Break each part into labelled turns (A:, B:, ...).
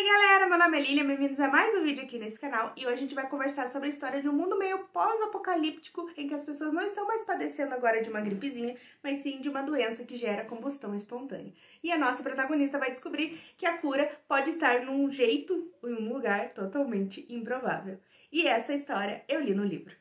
A: aí galera, meu nome é Lilian, bem-vindos a mais um vídeo aqui nesse canal e hoje a gente vai conversar sobre a história de um mundo meio pós-apocalíptico em que as pessoas não estão mais padecendo agora de uma gripezinha, mas sim de uma doença que gera combustão espontânea. E a nossa protagonista vai descobrir que a cura pode estar num jeito e um lugar totalmente improvável. E essa história eu li no livro.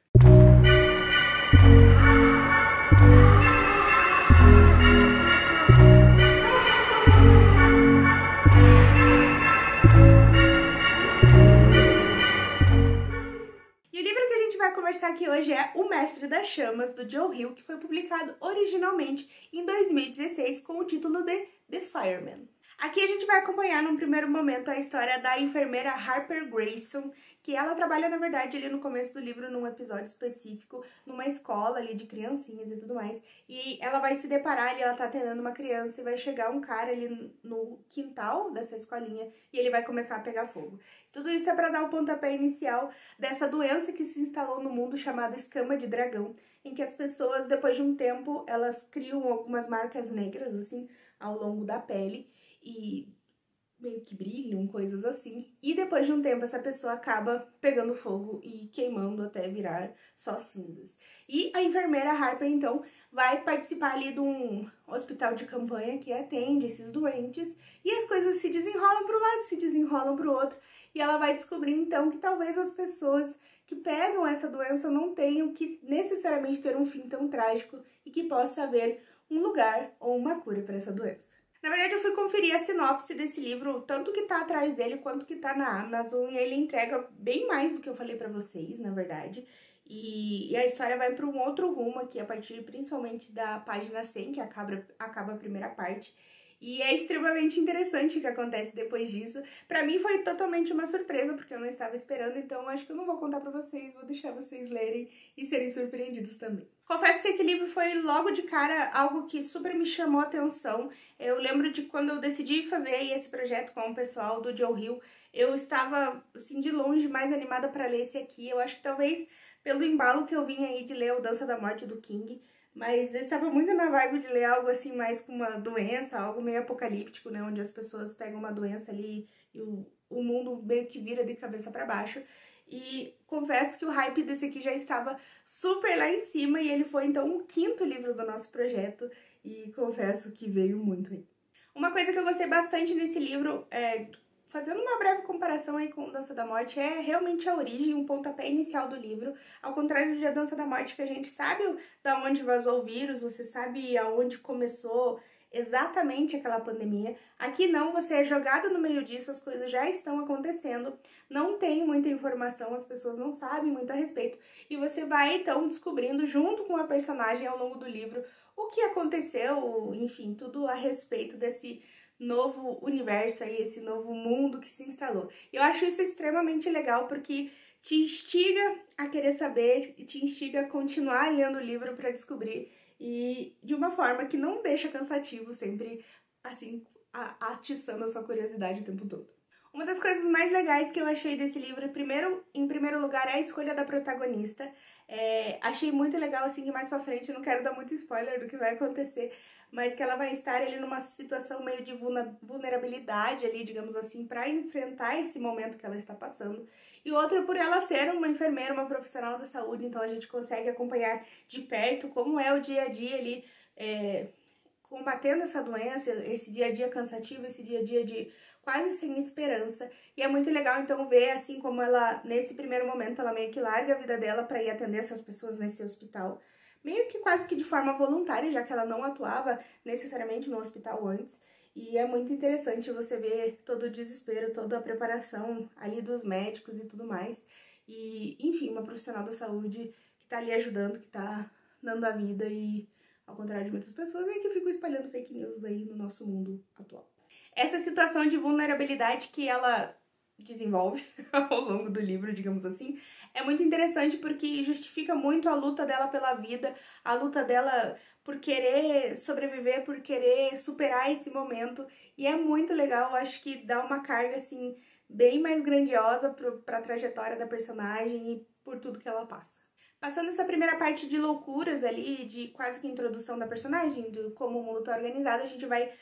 A: Vai conversar aqui hoje é O Mestre das Chamas, do Joe Hill, que foi publicado originalmente em 2016 com o título de The Fireman. Aqui a gente vai acompanhar num primeiro momento a história da enfermeira Harper Grayson, que ela trabalha, na verdade, ali no começo do livro, num episódio específico, numa escola ali de criancinhas e tudo mais, e ela vai se deparar ali, ela tá atendendo uma criança e vai chegar um cara ali no quintal dessa escolinha e ele vai começar a pegar fogo. Tudo isso é para dar o pontapé inicial dessa doença que se instalou no mundo chamada escama de dragão, em que as pessoas, depois de um tempo, elas criam algumas marcas negras, assim, ao longo da pele, e meio que brilham, coisas assim. E depois de um tempo essa pessoa acaba pegando fogo e queimando até virar só cinzas. E a enfermeira Harper, então, vai participar ali de um hospital de campanha que atende esses doentes. E as coisas se desenrolam para um lado, se desenrolam para o outro. E ela vai descobrir, então, que talvez as pessoas que pegam essa doença não tenham que necessariamente ter um fim tão trágico e que possa haver um lugar ou uma cura para essa doença. Na verdade, eu fui conferir a sinopse desse livro, tanto que tá atrás dele quanto que tá na Amazon, e ele entrega bem mais do que eu falei pra vocês, na verdade. E a história vai para um outro rumo aqui, a partir principalmente da página 100, que acaba a primeira parte. E é extremamente interessante o que acontece depois disso. Pra mim foi totalmente uma surpresa, porque eu não estava esperando, então acho que eu não vou contar pra vocês, vou deixar vocês lerem e serem surpreendidos também. Confesso que esse livro foi logo de cara algo que super me chamou a atenção. Eu lembro de quando eu decidi fazer esse projeto com o pessoal do Joe Hill, eu estava, assim, de longe mais animada para ler esse aqui. Eu acho que talvez pelo embalo que eu vim aí de ler O Dança da Morte do King, mas eu estava muito na vibe de ler algo assim mais com uma doença, algo meio apocalíptico, né, onde as pessoas pegam uma doença ali e o mundo meio que vira de cabeça para baixo. E confesso que o hype desse aqui já estava super lá em cima e ele foi então o 5º livro do nosso projeto e confesso que veio muito aí. Uma coisa que eu gostei bastante nesse livro, fazendo uma breve comparação aí com Dança da Morte, é realmente a origem, um pontapé inicial do livro. Ao contrário de A Dança da Morte, que a gente sabe da onde vazou o vírus, você sabe aonde começou exatamente aquela pandemia. Aqui não, você é jogado no meio disso, as coisas já estão acontecendo, não tem muita informação, as pessoas não sabem muito a respeito, e você vai então descobrindo junto com a personagem ao longo do livro o que aconteceu, enfim, tudo a respeito desse novo universo aí, esse novo mundo que se instalou. Eu acho isso extremamente legal porque te instiga a querer saber e te instiga a continuar lendo o livro para descobrir, e de uma forma que não deixa cansativo, sempre assim, atiçando a sua curiosidade o tempo todo. Uma das coisas mais legais que eu achei desse livro, em primeiro lugar, é a escolha da protagonista. Achei muito legal, assim, que mais pra frente, eu não quero dar muito spoiler do que vai acontecer, mas que ela vai estar ali numa situação meio de vulnerabilidade ali, digamos assim, para enfrentar esse momento que ela está passando. E outra por ela ser uma enfermeira, uma profissional da saúde, então a gente consegue acompanhar de perto como é o dia a dia ali, combatendo essa doença, esse dia a dia cansativo, esse dia a dia de quase sem esperança. E é muito legal então ver assim como ela, nesse primeiro momento, ela meio que larga a vida dela para ir atender essas pessoas nesse hospital, meio que quase que de forma voluntária, já que ela não atuava necessariamente no hospital antes. E é muito interessante você ver todo o desespero, toda a preparação ali dos médicos e tudo mais. E, enfim, uma profissional da saúde que tá ali ajudando, que tá dando a vida, e ao contrário de muitas pessoas que ficam espalhando fake news aí no nosso mundo atual. Essa situação de vulnerabilidade que ela desenvolve ao longo do livro, digamos assim, é muito interessante porque justifica muito a luta dela pela vida, a luta dela por querer sobreviver, por querer superar esse momento, e é muito legal, acho que dá uma carga assim bem mais grandiosa para a trajetória da personagem e por tudo que ela passa. Passando essa primeira parte de loucuras ali, de quase que introdução da personagem, de como o mundo tá organizado, a gente vai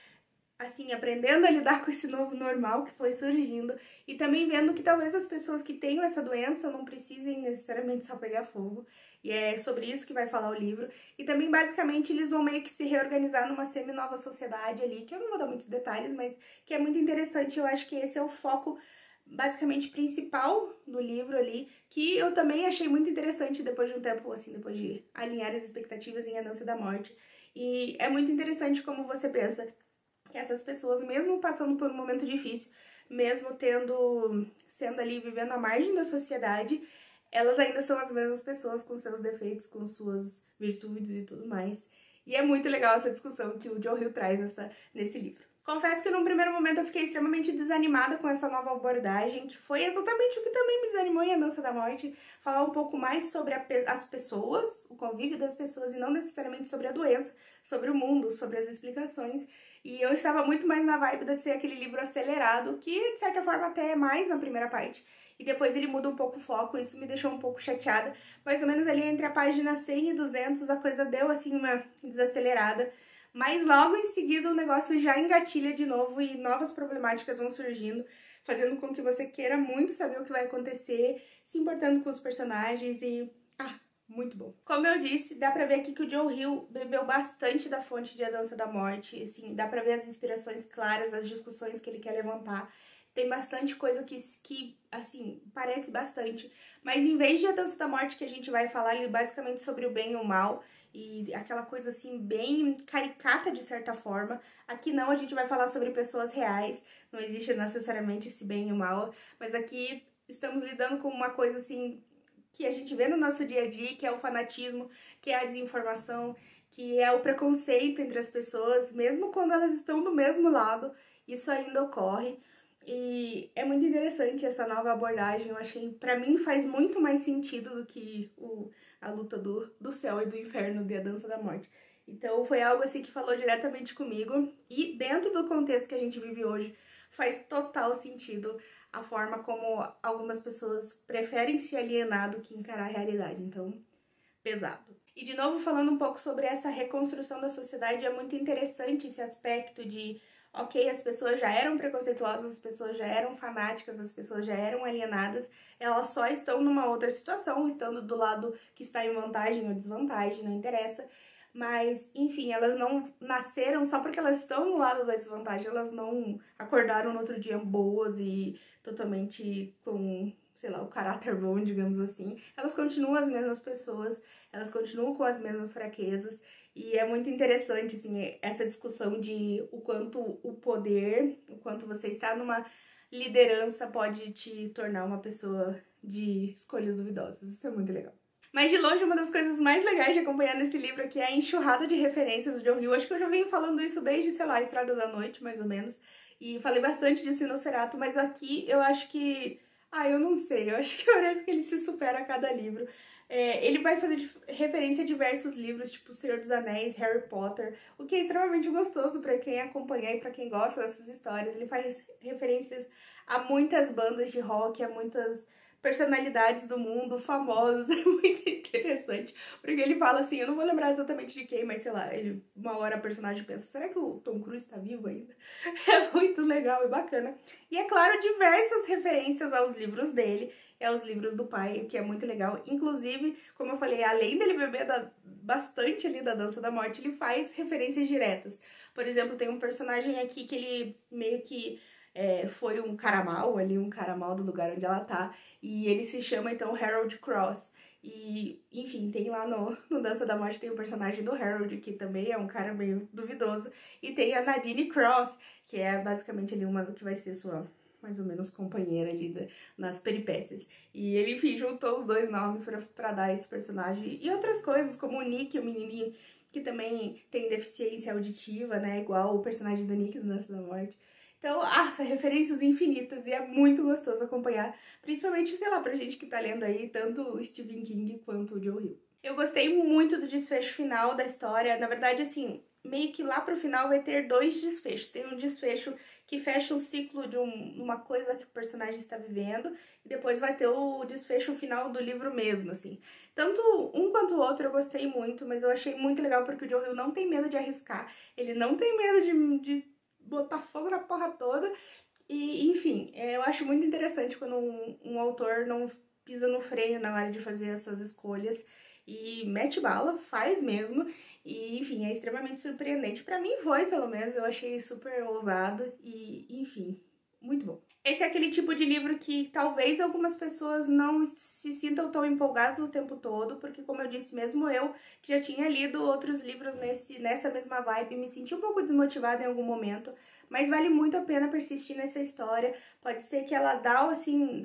A: assim, aprendendo a lidar com esse novo normal que foi surgindo e também vendo que talvez as pessoas que tenham essa doença não precisem necessariamente só pegar fogo. E é sobre isso que vai falar o livro. E também, basicamente, eles vão meio que se reorganizar numa semi-nova sociedade ali, que eu não vou dar muitos detalhes, mas que é muito interessante. Eu acho que esse é o foco, basicamente, principal do livro ali, que eu também achei muito interessante depois de um tempo, assim, depois de alinhar as expectativas em A Dança da Morte. E é muito interessante como você pensa que essas pessoas, mesmo passando por um momento difícil, mesmo sendo ali, vivendo à margem da sociedade, elas ainda são as mesmas pessoas com seus defeitos, com suas virtudes e tudo mais. E é muito legal essa discussão que o Joe Hill traz nesse livro. Confesso que num primeiro momento eu fiquei extremamente desanimada com essa nova abordagem, que foi exatamente o que também me desanimou em A Dança da Morte, falar um pouco mais sobre as pessoas, o convívio das pessoas, e não necessariamente sobre a doença, sobre o mundo, sobre as explicações. E eu estava muito mais na vibe de ser aquele livro acelerado, que de certa forma até é mais na primeira parte, e depois ele muda um pouco o foco, isso me deixou um pouco chateada. Mais ou menos ali entre a página 100 e 200 a coisa deu assim uma desacelerada, mas logo em seguida o negócio já engatilha de novo e novas problemáticas vão surgindo, fazendo com que você queira muito saber o que vai acontecer, se importando com os personagens e... muito bom. Como eu disse, dá pra ver aqui que o Joe Hill bebeu bastante da fonte de A Dança da Morte, assim, dá pra ver as inspirações claras, as discussões que ele quer levantar. Tem bastante coisa que assim, parece bastante. Mas em vez de A Dança da Morte, que a gente vai falar ali basicamente sobre o bem e o mal, e aquela coisa assim, bem caricata de certa forma, aqui não, a gente vai falar sobre pessoas reais, não existe necessariamente esse bem e o mal, mas aqui estamos lidando com uma coisa assim, que a gente vê no nosso dia a dia, que é o fanatismo, que é a desinformação, que é o preconceito entre as pessoas, mesmo quando elas estão do mesmo lado, isso ainda ocorre. E é muito interessante essa nova abordagem, eu achei, pra mim faz muito mais sentido do que a luta do céu e do inferno de A Dança da Morte. Então foi algo assim que falou diretamente comigo e dentro do contexto que a gente vive hoje, faz total sentido a forma como algumas pessoas preferem se alienar do que encarar a realidade, então, pesado. E de novo, falando um pouco sobre essa reconstrução da sociedade, é muito interessante esse aspecto de, ok, as pessoas já eram preconceituosas, as pessoas já eram fanáticas, as pessoas já eram alienadas, elas só estão numa outra situação, estando do lado que está em vantagem ou desvantagem, não interessa. Mas, enfim, elas não nasceram só porque elas estão no lado da desvantagem, elas não acordaram no outro dia boas e totalmente com, sei lá, o caráter bom, digamos assim. Elas continuam as mesmas pessoas, elas continuam com as mesmas fraquezas e é muito interessante, assim, essa discussão de o quanto o poder, o quanto você está numa liderança pode te tornar uma pessoa de escolhas duvidosas. Isso é muito legal. Mas de longe, uma das coisas mais legais de acompanhar nesse livro aqui é a enxurrada de referências do Joe Hill. Acho que eu já venho falando isso desde, sei lá, a Estrada da Noite, mais ou menos. E falei bastante disso em Nosferatu, mas aqui eu acho que... eu não sei, eu acho que parece que ele se supera a cada livro. Ele vai fazer referência a diversos livros, tipo O Senhor dos Anéis, Harry Potter, o que é extremamente gostoso pra quem acompanha e pra quem gosta dessas histórias. Ele faz referências a muitas bandas de rock, a muitas personalidades do mundo, famosos, é muito interessante, porque ele fala assim, eu não vou lembrar exatamente de quem, mas sei lá, uma hora a personagem pensa, será que o Tom Cruise tá vivo ainda? É muito legal e bacana. E é claro, diversas referências aos livros dele e aos livros do pai, o que é muito legal. Inclusive, como eu falei, além dele beber bastante ali da Dança da Morte, ele faz referências diretas. Por exemplo, tem um personagem aqui que ele meio que foi um cara mal ali, um cara mal do lugar onde ela tá, e ele se chama então Harold Cross. E, enfim, tem lá no Dança da Morte tem o personagem do Harold, que também é um cara meio duvidoso, e tem a Nadine Cross, que é basicamente ali uma que vai ser sua, mais ou menos, companheira ali nas peripécias. E ele, enfim, juntou os dois nomes pra dar esse personagem, e outras coisas, como o Nick, o menininho, que também tem deficiência auditiva, né, igual o personagem do Nick do Dança da Morte. Então, são referências infinitas e é muito gostoso acompanhar, principalmente, sei lá, pra gente que tá lendo aí tanto o Stephen King quanto o Joe Hill. Eu gostei muito do desfecho final da história, na verdade, assim, meio que lá pro final vai ter dois desfechos. Tem um desfecho que fecha um ciclo de uma coisa que o personagem está vivendo, e depois vai ter o desfecho final do livro mesmo, assim. Tanto um quanto o outro eu gostei muito, mas eu achei muito legal porque o Joe Hill não tem medo de arriscar, ele não tem medo de botar fogo na porra toda. E, enfim, eu acho muito interessante quando um autor não pisa no freio na hora de fazer as suas escolhas e mete bala, faz mesmo. E, enfim, é extremamente surpreendente. Pra mim foi, pelo menos, eu achei super ousado e, enfim, muito bom. Esse é aquele tipo de livro que talvez algumas pessoas não se sintam tão empolgadas o tempo todo, porque, como eu disse, mesmo eu, que já tinha lido outros livros nessa mesma vibe, me senti um pouco desmotivada em algum momento, mas vale muito a pena persistir nessa história. Pode ser que ela dá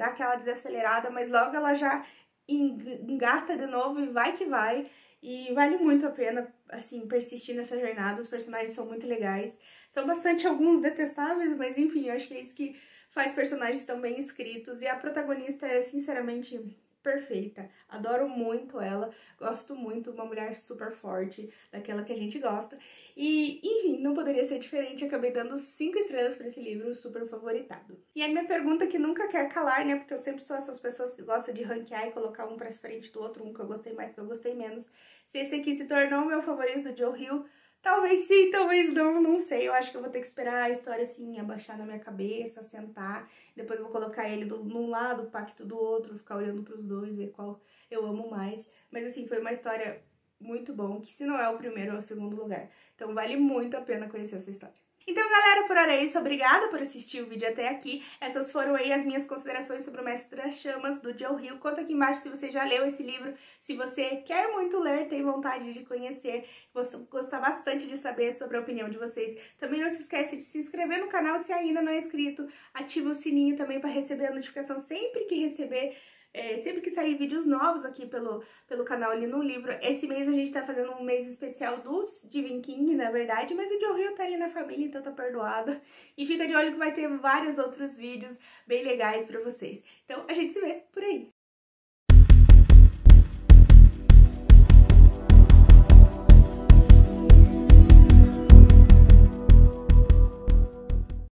A: aquela desacelerada, mas logo ela já engata de novo e vai que vai. E vale muito a pena, assim, persistir nessa jornada. Os personagens são muito legais. São bastante alguns detestáveis, mas enfim, eu acho que é isso que faz personagens tão bem escritos. E a protagonista é, sinceramente, perfeita. Adoro muito ela. Gosto muito, uma mulher super forte, daquela que a gente gosta. E, enfim, não poderia ser diferente. Acabei dando 5 estrelas para esse livro, super favoritado. E a minha pergunta que nunca quer calar, né? Porque eu sempre sou essas pessoas que gostam de ranquear e colocar um pra frente do outro, um que eu gostei mais, que eu gostei menos. Se esse aqui se tornou o meu favorito do Joe Hill, talvez sim, talvez não, não sei. Eu acho que eu vou ter que esperar a história assim abaixar na minha cabeça, sentar. Depois eu vou colocar ele num lado, o pacto do outro, ficar olhando pros dois, ver qual eu amo mais. Mas assim, foi uma história muito bom, que se não é o primeiro, é o segundo lugar. Então vale muito a pena conhecer essa história. Então, galera, por hora é isso. Obrigada por assistir o vídeo até aqui. Essas foram aí as minhas considerações sobre o Mestre das Chamas, do Joe Hill. Conta aqui embaixo se você já leu esse livro, se você quer muito ler, tem vontade de conhecer, você gostar bastante de saber sobre a opinião de vocês. Também não se esquece de se inscrever no canal se ainda não é inscrito. Ativa o sininho também para receber a notificação sempre que sair vídeos novos aqui pelo canal ali no livro. Esse mês a gente tá fazendo um mês especial do Stephen King, na verdade, mas o Joe Hill tá ali na família, então tá perdoada. E fica de olho que vai ter vários outros vídeos bem legais pra vocês. Então a gente se vê por aí.